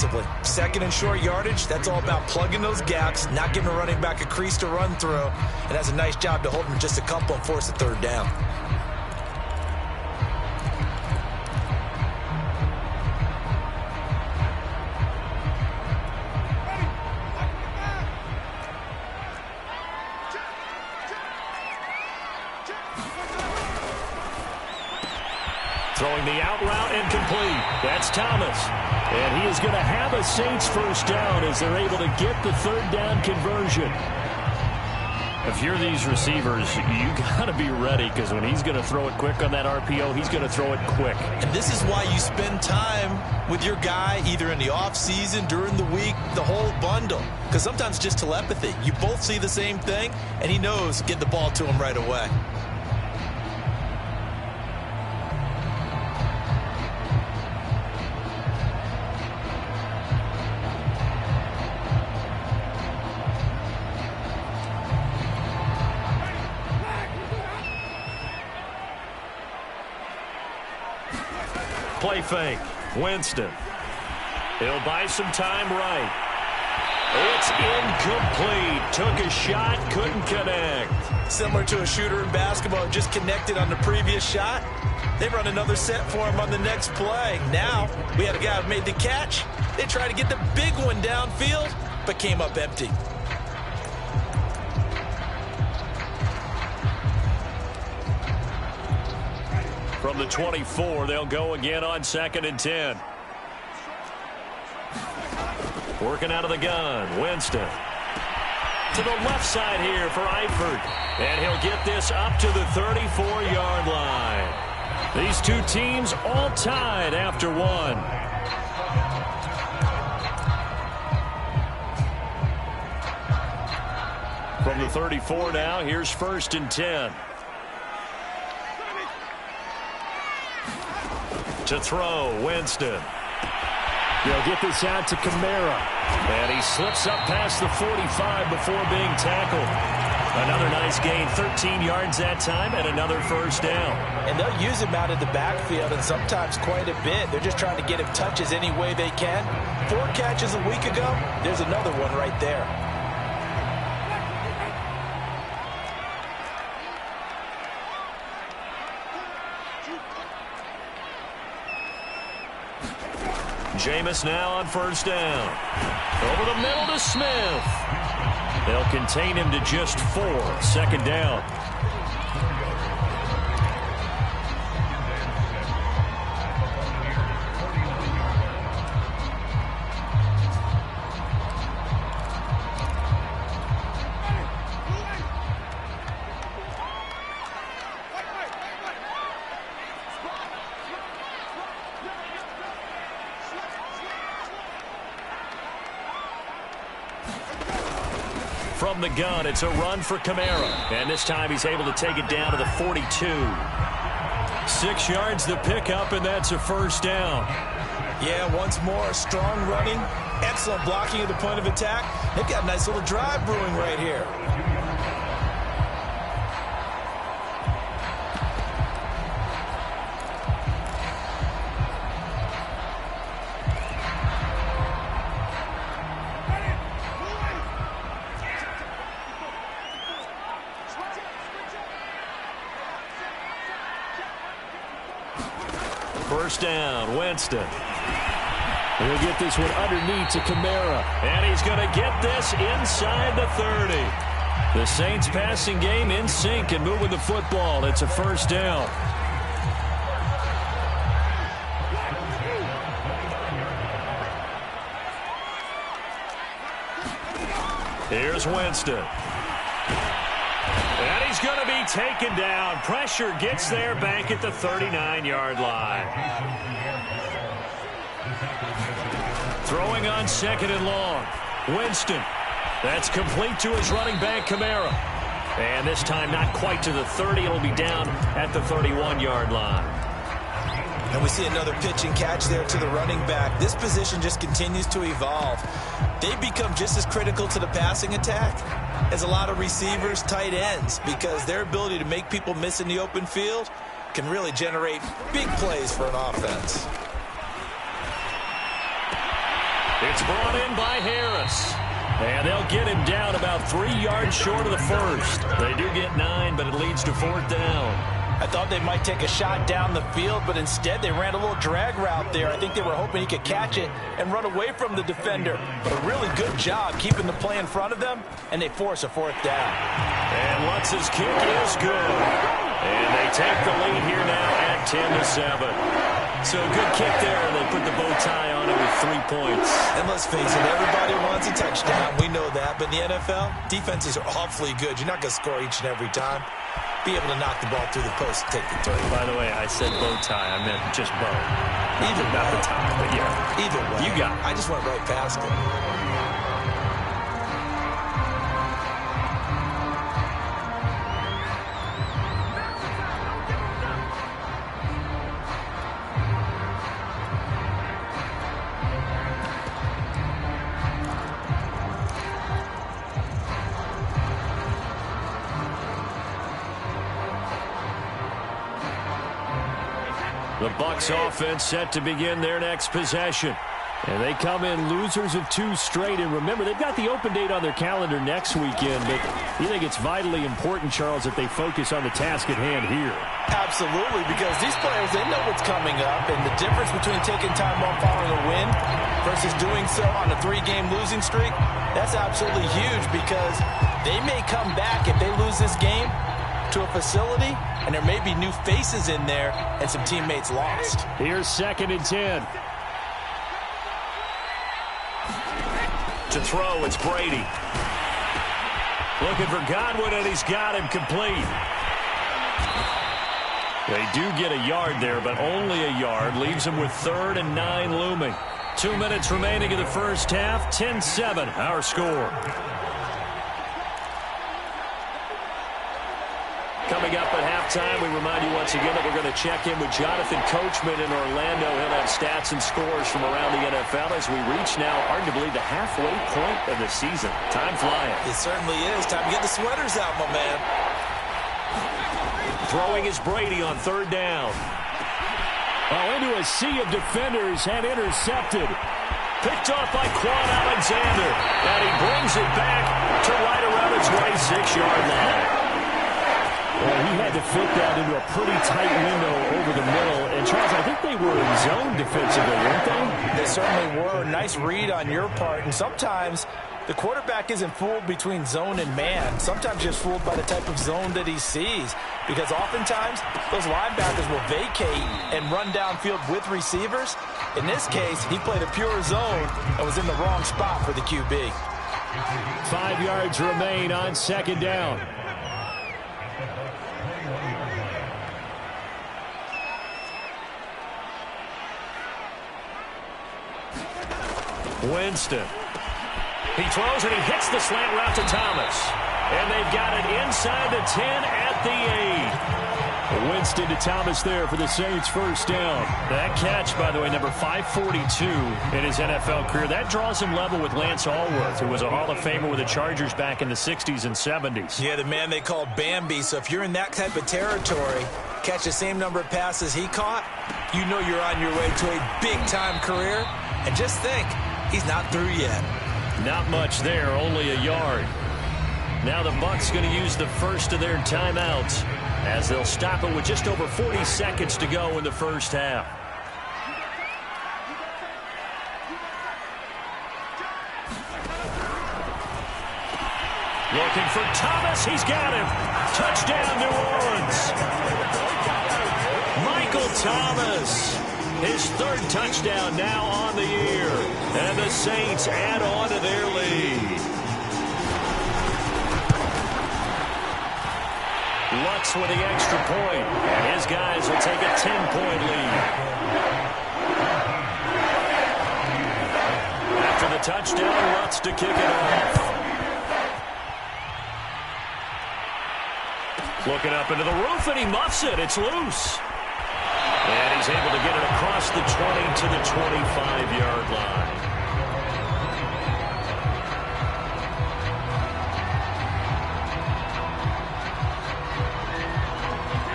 defensively. Second and short yardage, that's all about plugging those gaps, not giving a running back a crease to run through, and has a nice job to hold him just a couple and force a third down. Throwing the out route incomplete. That's Thomas. And he is going to have a Saints first down as they're able to get the third down conversion. If you're these receivers, you got to be ready, because when he's going to throw it quick on that RPO, he's going to throw it quick. And this is why you spend time with your guy either in the offseason, during the week, the whole bundle. Because sometimes just telepathy. You both see the same thing, and he knows get the ball to him right away. Play fake. Winston. He'll buy some time right. It's incomplete. Took a shot, couldn't connect. Similar to a shooter in basketball, just connected on the previous shot. They run another set for him on the next play. Now, we had a guy who made the catch. They tried to get the big one downfield, but came up empty. From the 24, they'll go again on 2nd and 10. Working out of the gun, Winston. To the left side here for Eifert. And he'll get this up to the 34-yard line. These two teams all tied after one. From the 34 now, here's 1st and 10. To throw, Winston. They'll get this out to Kamara. And he slips up past the 45 before being tackled. Another nice gain, 13 yards that time, and another first down. And they'll use him out of the backfield, and sometimes quite a bit. They're just trying to get him touches any way they can. 4 catches a week ago, there's another one right there. Jameis now on 1st down. Over the middle to Smith. They'll contain him to just 4. 2nd down. From the gun, it's a run for Kamara. And this time he's able to take it down to the 42. 6 yards the pickup, and that's a first down. Yeah, once more, strong running, excellent blocking at the point of attack. They've got a nice little drive brewing right here. First down, Winston. He'll get this one underneath to Kamara. And he's going to get this inside the 30. The Saints passing game in sync and moving the football. It's a first down. Here's Winston. And he's going to be taken down. Pressure gets there back at the 39-yard line. Throwing on 2nd and long. Winston. That's complete to his running back, Kamara. And this time not quite to the 30. It'll be down at the 31-yard line. And we see another pitch and catch there to the running back. This position just continues to evolve. They become just as critical to the passing attack as a lot of receivers, tight ends, because their ability to make people miss in the open field can really generate big plays for an offense. It's brought in by Harris. And they'll get him down about 3 yards short of the first. They do get 9, but it leads to 4th down. I thought they might take a shot down the field, but instead they ran a little drag route there. I think they were hoping he could catch it and run away from the defender. But a really good job keeping the play in front of them, and they force a 4th down. And Lutz's kick is good. And they take the lead here now at 10-7. So a good kick there, and they put the bow tie on it with 3 points. And let's face it, everybody wants a touchdown. We know that. But in the NFL, defenses are awfully good. You're not going to score each and every time. Be able to knock the ball through the post and take the turn. By the way, I said bow tie. I meant just bow. Even not the tie, but yeah. Either way. You got it. I just went right past it. The Bucs offense set to begin their next possession. And they come in losers of 2 straight. And remember, they've got the open date on their calendar next weekend. But you think it's vitally important, Charles, that they focus on the task at hand here? Absolutely, because these players, they know what's coming up. And the difference between taking time off following a win versus doing so on a 3-game losing streak, that's absolutely huge because they may come back if they lose this game to a facility, and there may be new faces in there and some teammates lost. Here's 2nd and 10. To throw, it's Brady. Looking for Godwin, and he's got him complete. They do get a yard there, but only a yard. Leaves them with 3rd and 9 looming. 2 minutes remaining in the first half. 10-7, our score. Coming up at halftime, we remind you once again that we're going to check in with Jonathan Coachman in Orlando. He'll have stats and scores from around the NFL as we reach now arguably the halfway point of the season. Time flying. It certainly is. Time to get the sweaters out, my man. Throwing is Brady on 3rd down. Into a sea of defenders and intercepted. Picked off by Quan Alexander. And he brings it back to right around the 26-yard line. Well, he had to fit that into a pretty tight window over the middle. And, Charles, I think they were in zone defensively, weren't they? They certainly were. Nice read on your part. And sometimes the quarterback isn't fooled between zone and man. Sometimes just fooled by the type of zone that he sees. Because oftentimes, those linebackers will vacate and run downfield with receivers. In this case, he played a pure zone and was in the wrong spot for the QB. 5 yards remain on 2nd down. Winston. He throws and he hits the slant route to Thomas. And they've got it inside the 10 at the 8. Winston to Thomas there for the Saints' 1st down. That catch, by the way, number 542 in his NFL career. That draws him level with Lance Allworth, who was a Hall of Famer with the Chargers back in the 60s and 70s. Yeah, the man they called Bambi. So if you're in that type of territory, catch the same number of passes he caught, you know you're on your way to a big-time career. And just think, he's not through yet. Not much there, only a yard. Now the Bucs going to use the first of their timeouts as they'll stop it with just over 40 seconds to go in the first half. Looking for Thomas. He's got him. Touchdown, New Orleans. Michael Thomas. His 3rd touchdown now on the year. And the Saints add on to their lead. Lutz with the extra point. And his guys will take a 10-point lead. After the touchdown, Lutz to kick it off. Looking up into the roof, and he muffs it. It's loose. And he's able to get it across the 20 to the 25-yard line.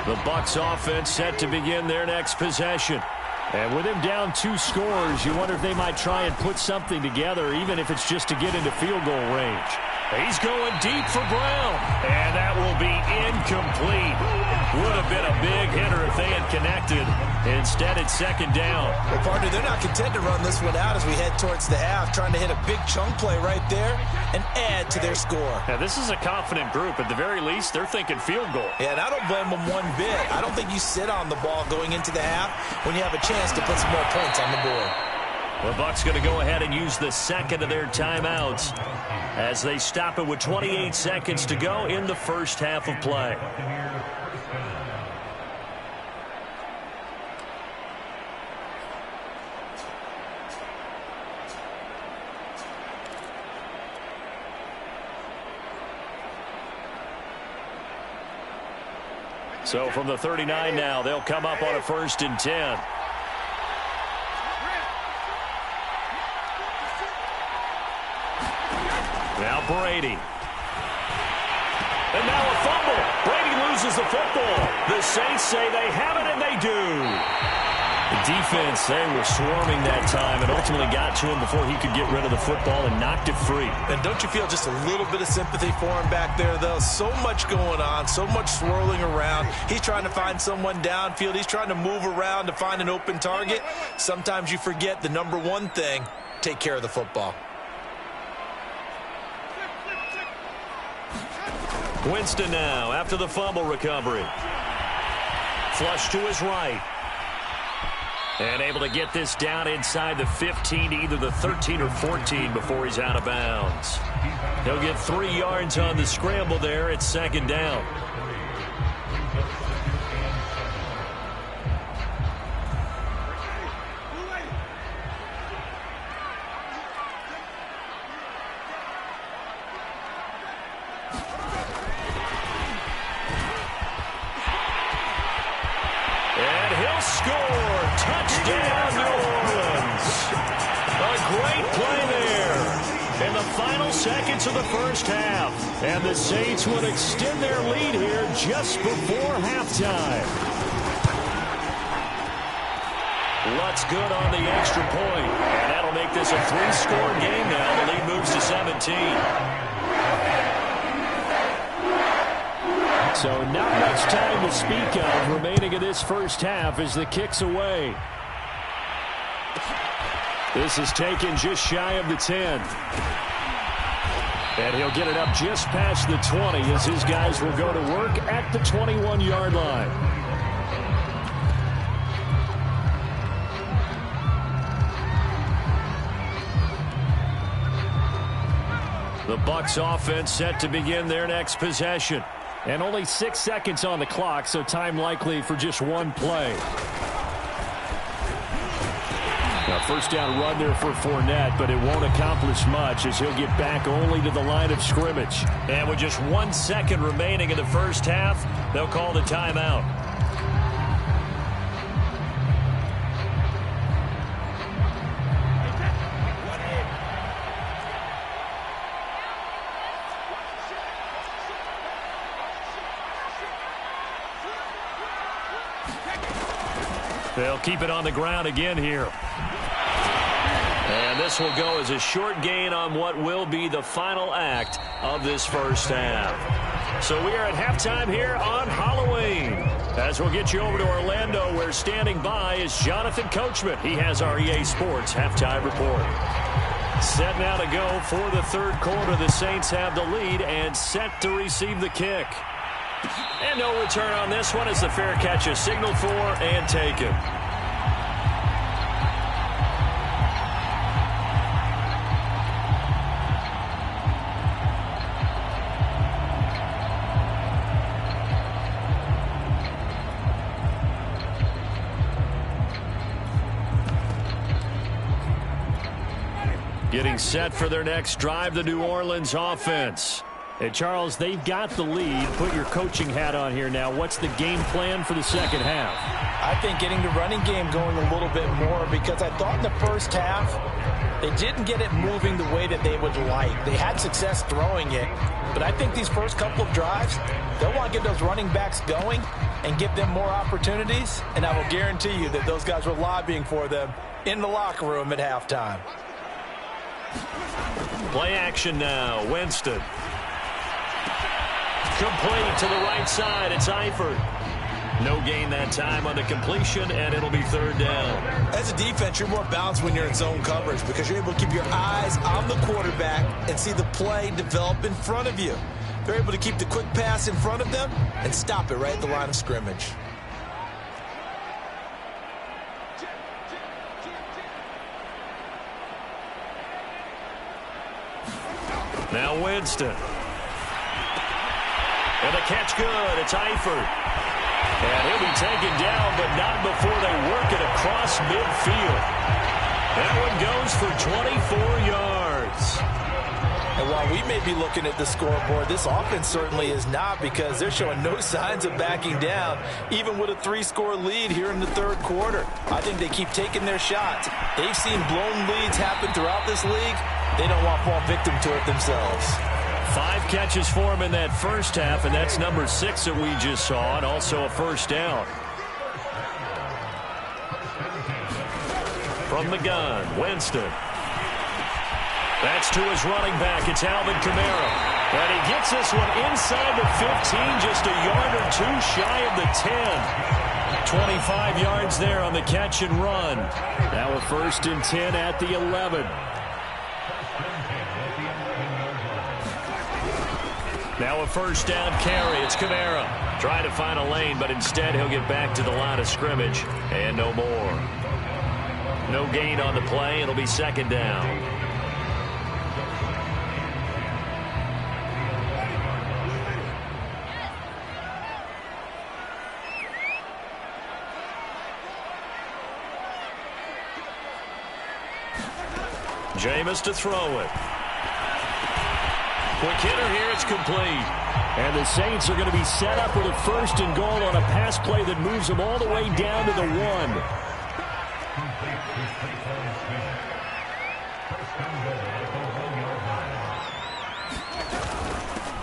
The Bucs offense set to begin their next possession. And with him down 2 scores, you wonder if they might try and put something together, even if it's just to get into field goal range. He's going deep for Brown, and that will be incomplete. Would have been a big hitter if they had connected. Instead, it's second down. Well, partner, they're not content to run this one out as we head towards the half, trying to hit a big chunk play right there and add to their score. Now, this is a confident group. At the very least, they're thinking field goal. Yeah, and I don't blame them one bit. I don't think you sit on the ball going into the half when you have a chance to put some more points on the board. The Bucs going to go ahead and use the second of their timeouts as they stop it with 28 seconds to go in the first half of play. So from the 39 now, they'll come up on a 1st and 10. Now Brady. And now a fumble. Brady loses the football. The Saints say they have it, and they do. The defense, they were swarming that time and ultimately got to him before he could get rid of the football and knocked it free. And don't you feel just a little bit of sympathy for him back there, though? So much going on, so much swirling around. He's trying to find someone downfield. He's trying to move around to find an open target. Sometimes you forget the number one thing, take care of the football. Winston now after the fumble recovery. Flush to his right. And able to get this down inside the 15 to either the 13 or 14 before he's out of bounds. He'll get 3 yards on the scramble there. It's second down. Touchdown, New Orleans. A great play there in the final seconds of the first half. And the Saints would extend their lead here just before halftime. Lutz good on the extra point. And that'll make this a 3-score game now. The lead moves to 17. So not much time to speak of remaining in this first half as the kick's away. This is taken just shy of the 10. And he'll get it up just past the 20 as his guys will go to work at the 21-yard line. The Bucs offense set to begin their next possession. And only 6 seconds on the clock, so time likely for just one play. Now, first down run there for Fournette, but it won't accomplish much as he'll get back only to the line of scrimmage. And with just 1 second remaining in the first half, they'll call the timeout. They'll keep it on the ground again here. And this will go as a short gain on what will be the final act of this first half. So we are at halftime here on Halloween. As we'll get you over to Orlando, where standing by is Jonathan Coachman. He has our EA Sports halftime report. Set now to go for the third quarter. The Saints have the lead and set to receive the kick. And no return on this one as the fair catch is signaled for and taken. Getting set for their next drive, the New Orleans offense. Hey, Charles, they've got the lead. Put your coaching hat on here now. What's the game plan for the second half? I think getting the running game going a little bit more because I thought in the first half They didn't get it moving the way that they would like. They had success throwing it, but I think these first couple of drives, they'll want to get those running backs going and give them more opportunities, and I will guarantee you that those guys were lobbying for them in the locker room at halftime. Play action now. Winston. Complete to the right side. It's Eifert. No gain that time on the completion, and it'll be third down. As a defense, you're more balanced when you're in zone coverage because you're able to keep your eyes on the quarterback and see the play develop in front of you. They're able to keep the quick pass in front of them and stop it right at the line of scrimmage. Now Winston. And the catch good. It's Eifert. And he'll be taken down, but not before they work it across midfield. That one goes for 24 yards. And while we may be looking at the scoreboard, this offense certainly is not, because they're showing no signs of backing down, even with a 3-score lead here in the third quarter. I think they keep taking their shots. They've seen blown leads happen throughout this league. They don't want to fall victim to it themselves. 5 catches for him in that first half, and that's number 6 that we just saw, and also a first down. From the gun, Winston. That's to his running back. It's Alvin Kamara. And he gets this one inside the 15, just a yard or two shy of the 10. 25 yards there on the catch and run. Now a 1st and 10 at the 11. Now a first down carry. It's Kamara. Trying to find a lane, but instead he'll get back to the line of scrimmage. And no more. No gain on the play. It'll be 2nd down. Jameis to throw it. Quick hitter here, it's complete. And the Saints are going to be set up with a 1st and goal on a pass play that moves them all the way down to the 1.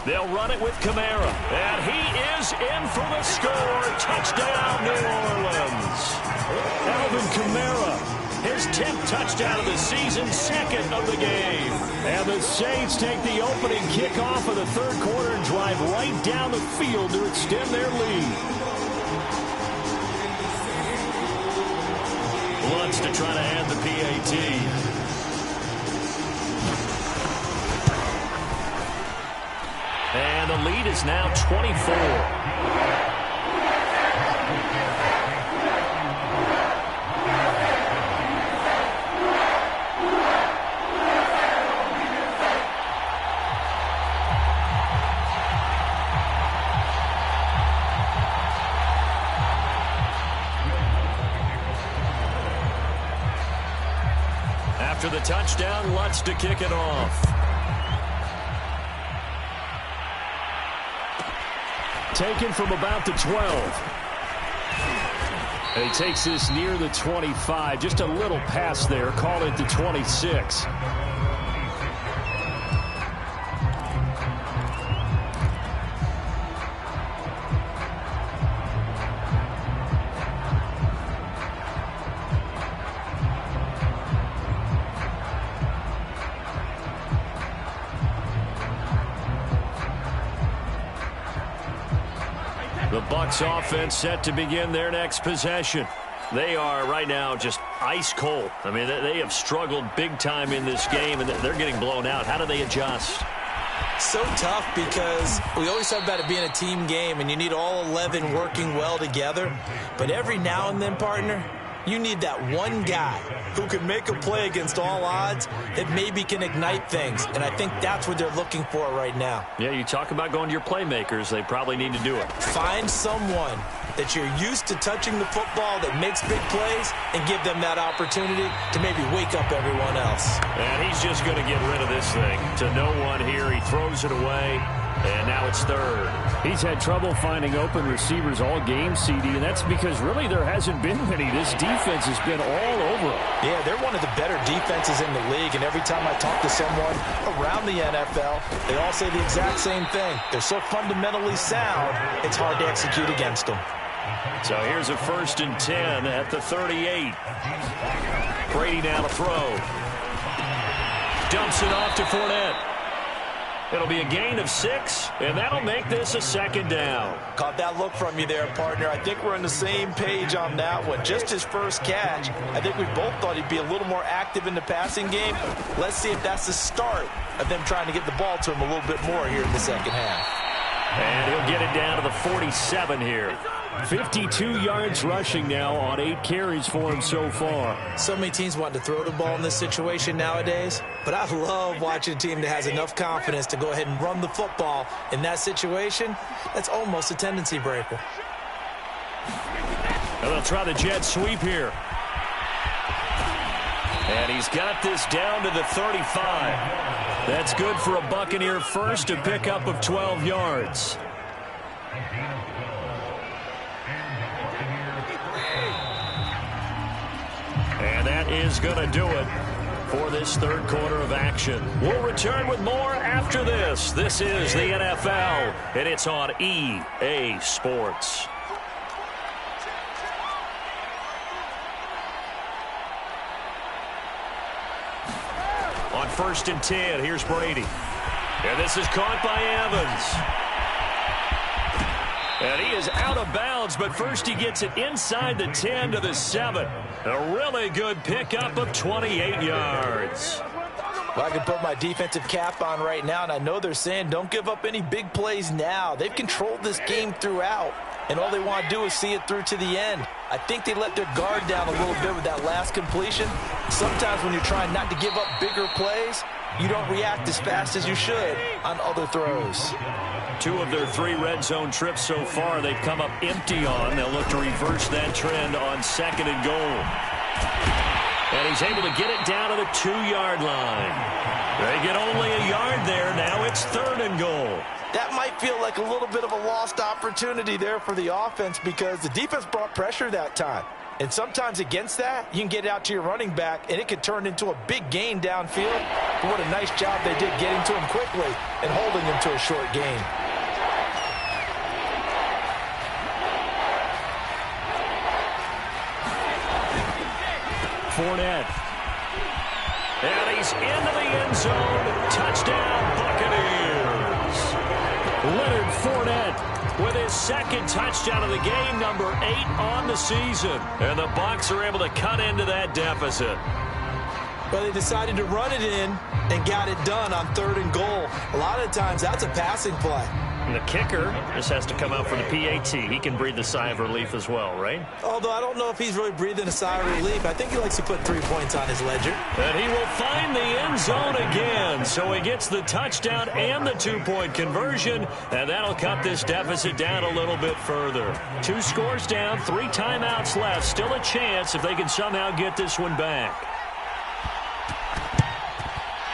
They'll run it with Kamara. And he is in for the score. Touchdown, New Orleans. Alvin Kamara. His 10th touchdown of the season, 2nd of the game. And the Saints take the opening kickoff of the third quarter and drive right down the field to extend their lead. Lutz to try to add the PAT. And the lead is now 24. After the touchdown, Lutz to kick it off. Taken from about the 12. And he takes this near the 25. Just a little pass there. Call it the 26. The Bucs offense set to begin their next possession. They are right now just ice cold. I mean, they have struggled big time in this game, and they're getting blown out. How do they adjust? So tough, because we always talk about it being a team game, and you need all 11 working well together. But every now and then, partner, you need that one guy who can make a play against all odds that maybe can ignite things. And I think that's what they're looking for right now. Yeah, you talk about going to your playmakers. They probably need to do it. Find someone that you're used to touching the football that makes big plays and give them that opportunity to maybe wake up everyone else. And he's just going to get rid of this thing to no one here. He throws it away. And now it's third. He's had trouble finding open receivers all game, CD, and that's because really there hasn't been many. This defense has been all over. Yeah, they're one of the better defenses in the league, and every time I talk to someone around the NFL, they all say the exact same thing. They're so fundamentally sound, it's hard to execute against them. So here's a 1st and 10 at the 38. Brady now to throw. Dumps it off to Fournette. It'll be a gain of 6, and that'll make this a 2nd down. Caught that look from you there, partner. I think we're on the same page on that one. Just his first catch. I think we both thought he'd be a little more active in the passing game. Let's see if that's the start of them trying to get the ball to him a little bit more here in the second half. And he'll get it down to the 47 here. 52 yards rushing now on 8 carries for him so far. So many teams want to throw the ball in this situation nowadays, but I love watching a team that has enough confidence to go ahead and run the football. In that situation, that's almost a tendency breaker. And they'll try the jet sweep here. And he's got this down to the 35. That's good for a Buccaneer first, a pickup of 12 yards. And that is going to do it for this third quarter of action. We'll return with more after this. This is the NFL, and it's on EA Sports. On 1st and 10, here's Brady. And this is caught by Evans. And he is out of bounds, but first he gets it inside the 10 to the 7. A really good pickup of 28 yards. Well, I can put my defensive cap on right now, and I know they're saying don't give up any big plays now. They've controlled this game throughout, and all they want to do is see it through to the end. I think they let their guard down a little bit with that last completion. Sometimes when you're trying not to give up bigger plays, you don't react as fast as you should on other throws. 2 of their 3 red zone trips so far they've come up empty on. They'll look to reverse that trend on 2nd and goal. And he's able to get it down to the 2-yard line. They get only a yard there. Now it's 3rd and goal. That might feel like a little bit of a lost opportunity there for the offense because the defense brought pressure that time. And sometimes against that, you can get out to your running back, and it could turn into a big gain downfield. But what a nice job they did getting to him quickly and holding him to a short gain. Fournette. And he's into the end zone. Touchdown, Buccaneers. Leonard Fournette with his 2nd touchdown of the game, number 8 on the season. And the Bucs are able to cut into that deficit. Well, they decided to run it in and got it done on 3rd and goal. A lot of times that's a passing play. And the kicker just has to come out for the PAT. He can breathe a sigh of relief as well, right? Although I don't know if he's really breathing a sigh of relief. I think he likes to put 3 points on his ledger. And he will find the end zone again. So he gets the touchdown and the 2-point conversion. And that'll cut this deficit down a little bit further. 2 scores down, 3 timeouts left. Still a chance if they can somehow get this one back.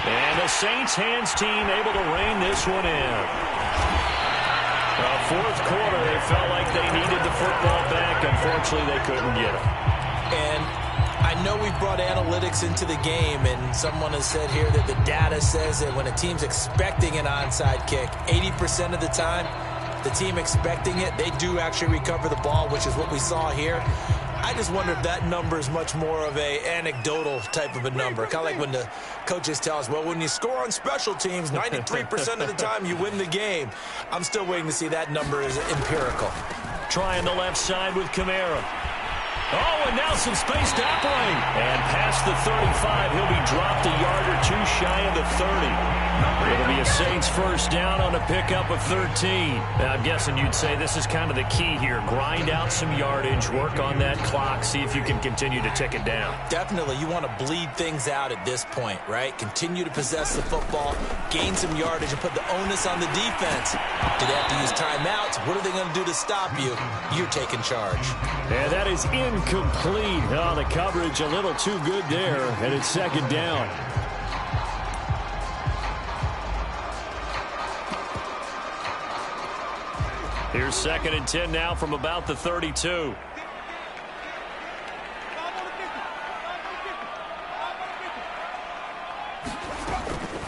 And the Saints hands team able to rein this one in. 4th quarter, they felt like they needed the football back. Unfortunately, they couldn't get it. And I know we've brought analytics into the game, and someone has said here that the data says that when a team's expecting an onside kick, 80% of the time, the team expecting it, they do actually recover the ball, which is what we saw here. I just wonder if that number is much more of a anecdotal type of a number. Kind of like when the coaches tell us, well, when you score on special teams, 93% of the time you win the game. I'm still waiting to see that number is empirical. Trying the left side with Kamara. Oh, and now some space to operate. And past the 35, he'll be dropped a yard or 2 shy of the 30. It'll be a Saints first down on a pickup of 13. Now, I'm guessing you'd say this is kind of the key here. Grind out some yardage, work on that clock, see if you can continue to tick it down. Definitely. You want to bleed things out at this point, right? Continue to possess the football, gain some yardage, and put the onus on the defense. Do they have to use timeouts? What are they going to do to stop you? You're taking charge. And that is incomplete. Oh, the coverage a little too good there, and it's 2nd down. Here's 2nd and 10 now from about the 32.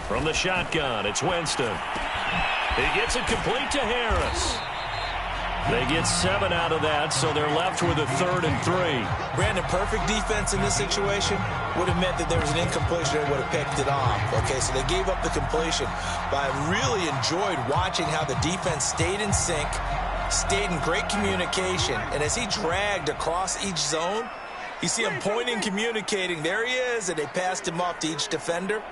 From the shotgun, it's Winston. He gets it complete to Harris. They get 7 out of that, so they're left with a 3rd and 3. Brandon, perfect defense in this situation would have meant that there was an incompletion and would have picked it off. Okay, so they gave up the completion. But I really enjoyed watching how the defense stayed in sync, stayed in great communication, and as he dragged across each zone, you see him pointing, communicating. There he is, and they passed him off to each defender.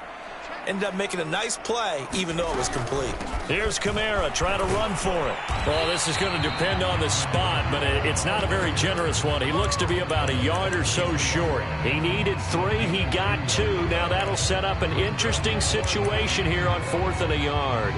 Ended up making a nice play, even though it was complete. Here's Kamara trying to run for it. Well, this is going to depend on the spot, but it's not a very generous one. He looks to be about a yard or so short. He needed 3. He got 2. Now that'll set up an interesting situation here on 4th and a yard.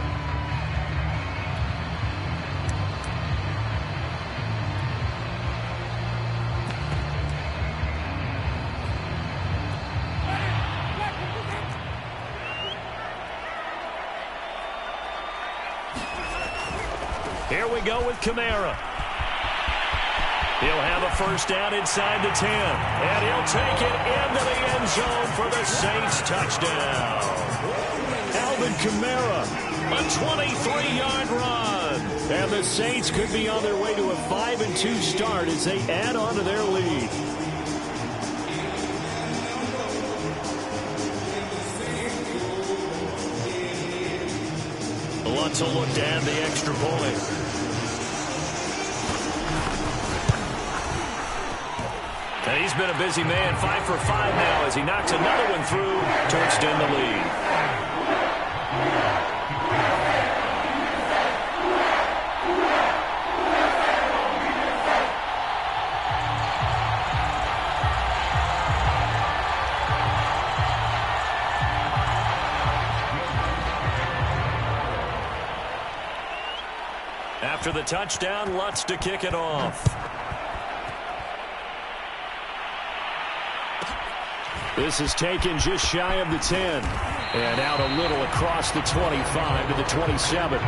Here we go with Kamara. He'll have a first down inside the 10. And he'll take it into the end zone for the Saints touchdown. Alvin Kamara, a 23-yard run. And the Saints could be on their way to a 5-2 start as they add on to their lead. Wants to look to add the extra point. And he's been a busy man, 5 for 5 now as he knocks another one through to extend the lead. After the touchdown, Lutz to kick it off. This is taken just shy of the 10. And out a little across the 25 to the 27.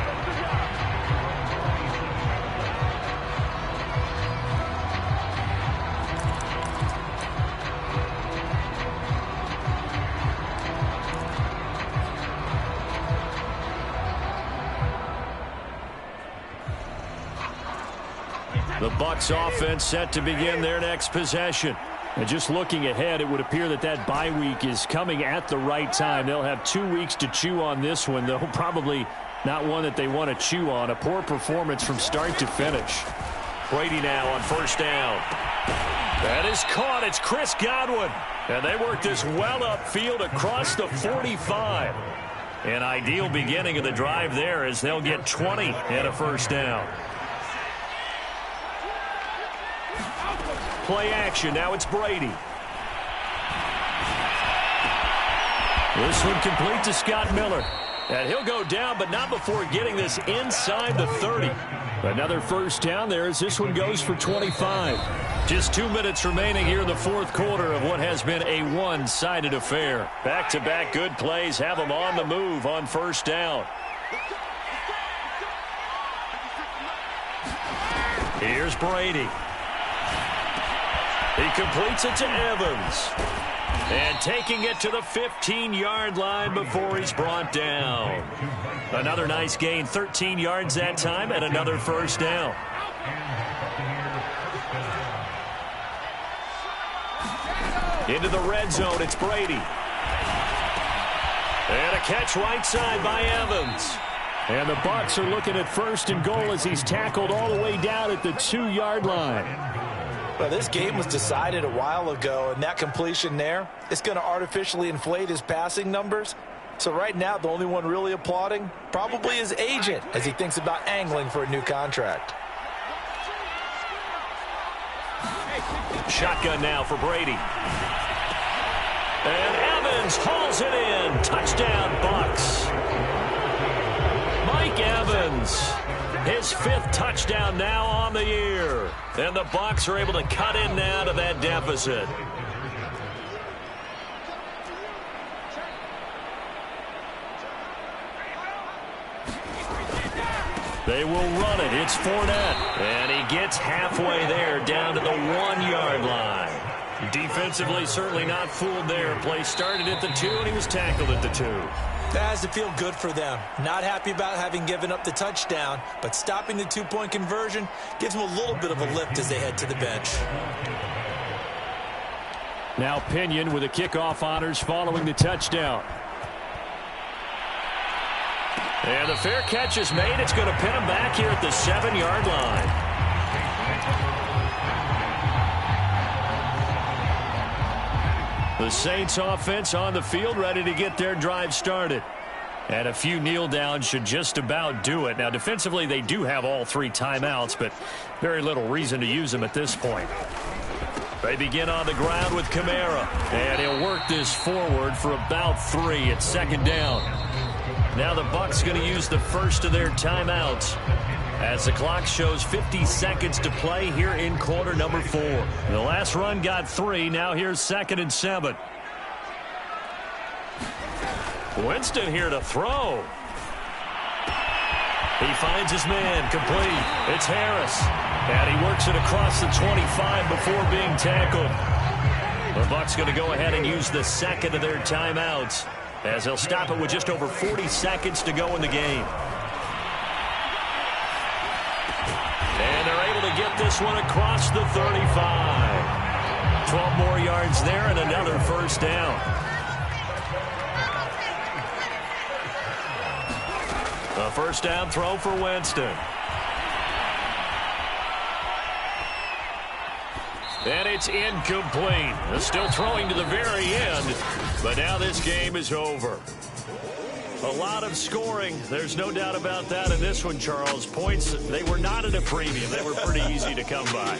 The Bucs offense set to begin their next possession. And just looking ahead, it would appear that that bye week is coming at the right time. They'll have 2 weeks to chew on this one, though probably not one that they want to chew on. A poor performance from start to finish. Brady now on first down. That is caught. It's Chris Godwin. And they work this well upfield across the 45. An ideal beginning of the drive there as they'll get 20 and a first down. Play action. Now it's Brady. This one complete to Scott Miller. And he'll go down, but not before getting this inside the 30. Another first down there as this one goes for 25. Just 2 minutes remaining here in the 4th quarter of what has been a one-sided affair. Back-to-back good plays have them on the move on first down. Here's Brady. He completes it to Evans. And taking it to the 15-yard line before he's brought down. Another nice gain, 13 yards that time, and another first down. Into the red zone, it's Brady. And a catch right side by Evans. And the Bucs are looking at first and goal as he's tackled all the way down at the 2-yard line. Well, this game was decided a while ago, and that completion there is going to artificially inflate his passing numbers. So right now, the only one really applauding probably his agent as he thinks about angling for a new contract. Shotgun now for Brady. And Evans hauls it in. Touchdown, Bucs. Mike Evans, his 5th touchdown now on the year. And the Bucs are able to cut in now to that deficit. They will run it. It's Fournette. And he gets halfway there down to the 1-yard line. Defensively, certainly not fooled there. Play started at the 2, and he was tackled at the 2. That has to feel good for them. Not happy about having given up the touchdown, but stopping the 2-point conversion gives them a little bit of a lift as they head to the bench. Now Pinion with the kickoff honors following the touchdown. And the fair catch is made. It's going to pin him back here at the 7-yard line. The Saints offense on the field, ready to get their drive started. And a few kneel downs should just about do it. Now, defensively, they do have all 3 timeouts, but very little reason to use them at this point. They begin on the ground with Kamara. And he'll work this forward for about 3. It's 2nd down. Now the Bucs going to use the first of their timeouts as the clock shows 50 seconds to play here in quarter number 4. The last run got 3. Now here's 2nd and 7. Winston here to throw. He finds his man, complete. It's Harris. And he works it across the 25 before being tackled. The Bucs going to go ahead and use the 2nd of their timeouts as they'll stop it with just over 40 seconds to go in the game. And they're able to get this one across the 35. 12 more yards there and another 1st down. A 1st down throw for Winston. And it's incomplete. Still throwing to the very end, but now this game is over. A lot of scoring. There's no doubt about that in this one, Charles. Points, they were not at a premium. They were pretty easy to come by.